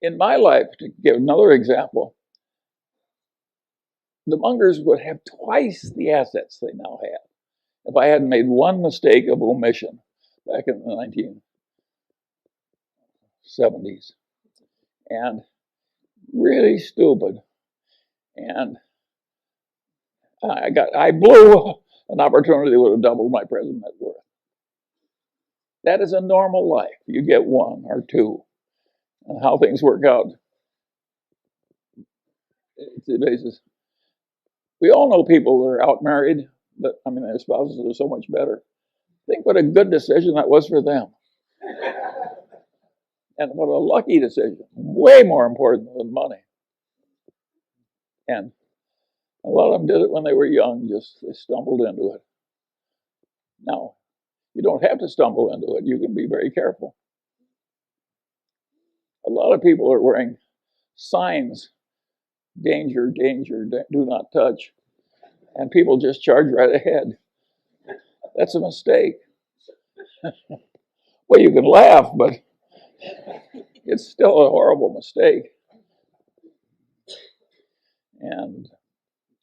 In my life, to give another example, the Mungers would have twice the assets they now have if I hadn't made one mistake of omission back in the 1970s. And really stupid. And I blew an opportunity that would have doubled my present net worth. That is a normal life. You get one or two. And how things work out, it's the basis. We all know people that are out married, that, I mean, their spouses are so much better. Think what a good decision that was for them. And what a lucky decision. Way more important than money. And a lot of them did it when they were young, just they stumbled into it. Now, you don't have to stumble into it. You can be very careful. A lot of people are wearing signs, danger, danger, do not touch, and people just charge right ahead. That's a mistake. Well, you can laugh, but it's still a horrible mistake. And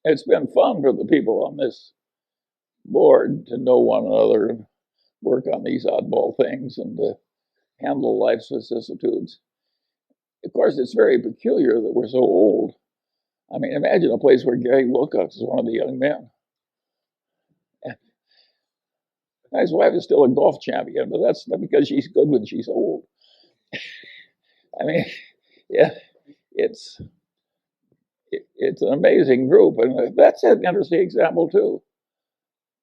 it's been fun for the people on this board to know one another and work on these oddball things and to handle life's vicissitudes. Of course, it's very peculiar that we're so old. I mean, imagine a place where Gary Wilcox is one of the young men. And his wife is still a golf champion, but that's not because she's good when she's old. I mean, yeah, it's an amazing group, and that's an interesting example too.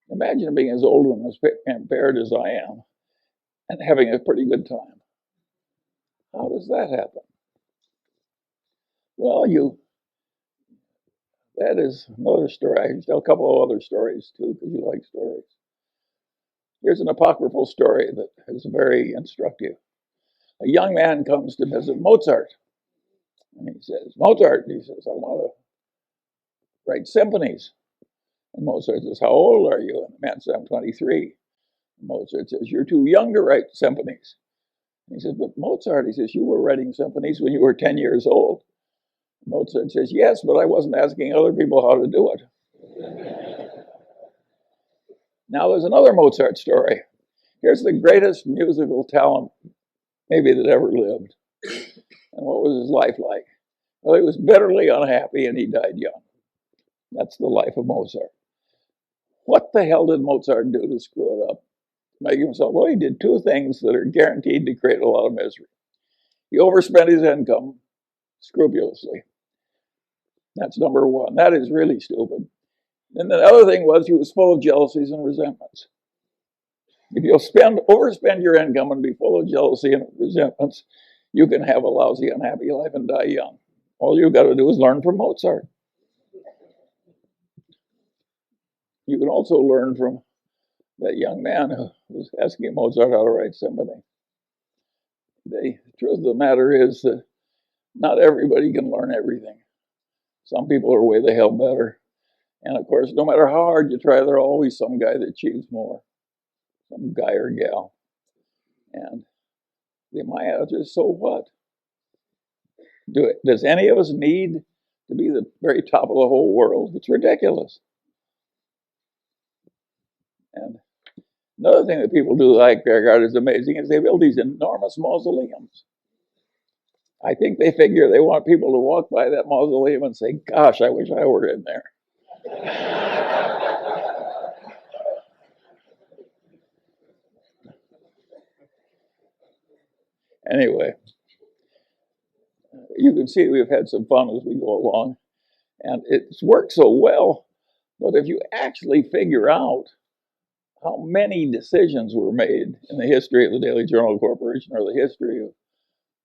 Imagine being as old and as impaired as I am, and having a pretty good time. How does that happen? Well, that is another story. I can tell a couple of other stories too, because you like stories. Here's an apocryphal story that is very instructive. A young man comes to visit Mozart. And he says, Mozart, he says, I want to write symphonies. And Mozart says, how old are you? And the man says, I'm 23. And Mozart says, you're too young to write symphonies. And he says, but Mozart, he says, you were writing symphonies when you were 10 years old. Mozart says, yes, but I wasn't asking other people how to do it. Now there's another Mozart story. Here's the greatest musical talent maybe that ever lived. And what was his life like? Well, he was bitterly unhappy and he died young. That's the life of Mozart. What the hell did Mozart do to screw it up? Make himself, well, he did two things that are guaranteed to create a lot of misery. He overspent his income scrupulously. That's number one. That is really stupid. And the other thing was he was full of jealousies and resentments. If you'll overspend your income and be full of jealousy and resentments, you can have a lousy, unhappy life and die young. All you've got to do is learn from Mozart. You can also learn from that young man who was asking Mozart how to write symphony. The truth of the matter is that not everybody can learn everything. Some people are way the hell better. And of course, no matter how hard you try, there's always some guy that achieves more. Some guy or gal. And my answer is, so what? Does any of us need to be the very top of the whole world? It's ridiculous. And another thing that people do like regard as amazing is they build these enormous mausoleums. I think they figure they want people to walk by that mausoleum and say, gosh, I wish I were in there. Anyway, you can see we've had some fun as we go along. And it's worked so well. But if you actually figure out how many decisions were made in the history of the Daily Journal Corporation or the history of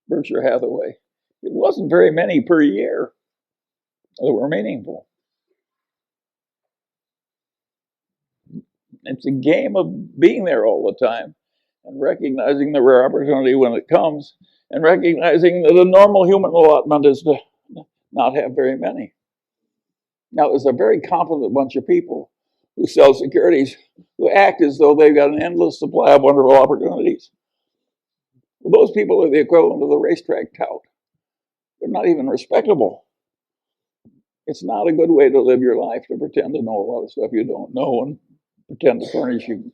Berkshire Hathaway, it wasn't very many per year that were meaningful. It's a game of being there all the time and recognizing the rare opportunity when it comes and recognizing that a normal human allotment is to not have very many. Now, there's a very confident bunch of people who sell securities who act as though they've got an endless supply of wonderful opportunities. Well, those people are the equivalent of the racetrack tout. they're not even respectable. It's not a good way to live your life to pretend to know a lot of stuff you don't know and pretend to furnish you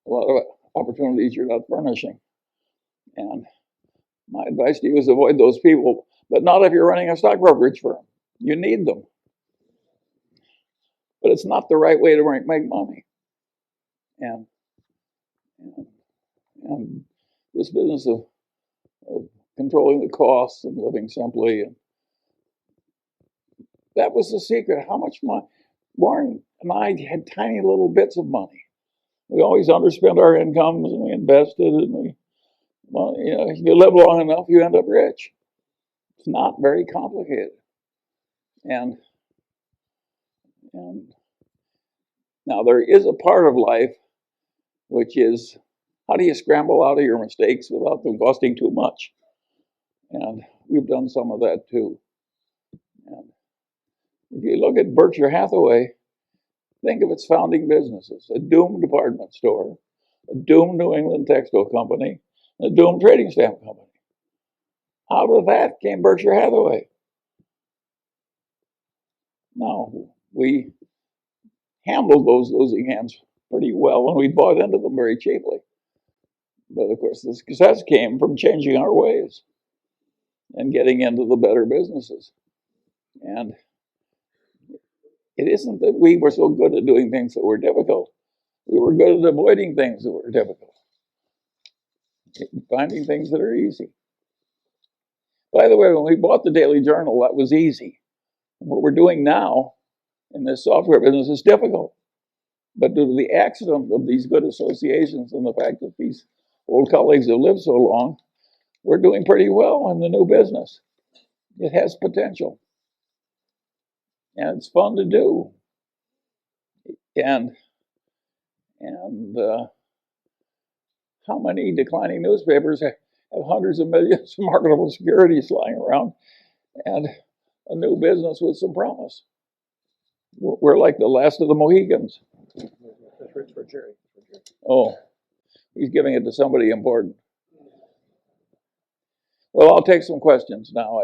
a lot of opportunities you're not furnishing. And my advice to you is avoid those people, but not if you're running a stock brokerage firm. You need them. But it's not the right way to make money. And, and this business of controlling the costs and living simply, and that was the secret. How much money? Warren and I had tiny little bits of money. We always underspent our incomes, and we invested, and well, if you live long enough, you end up rich. It's not very complicated. And now there is a part of life which is, how do you scramble out of your mistakes without them costing too much? And we've done some of that too. And if you look at Berkshire Hathaway, think of its founding businesses: a doomed department store, a doomed New England textile company, and a doomed trading stamp company. Out of that came Berkshire Hathaway. Now, we handled those losing hands pretty well, and we bought into them very cheaply. But of course, the success came from changing our ways and getting into the better businesses. And it isn't that we were so good at doing things that were difficult. We were good at avoiding things that were difficult, finding things that are easy. By the way, when we bought the Daily Journal, that was easy. What we're doing now in this software business is difficult. But due to the accident of these good associations and the fact that these old colleagues have lived so long, we're doing pretty well in the new business. It has potential. And it's fun to do. And how many declining newspapers have hundreds of millions of marketable securities lying around and a new business with some promise? We're like the last of the Mohicans. That's for Jerry. Oh, he's giving it to somebody important. Well, I'll take some questions now.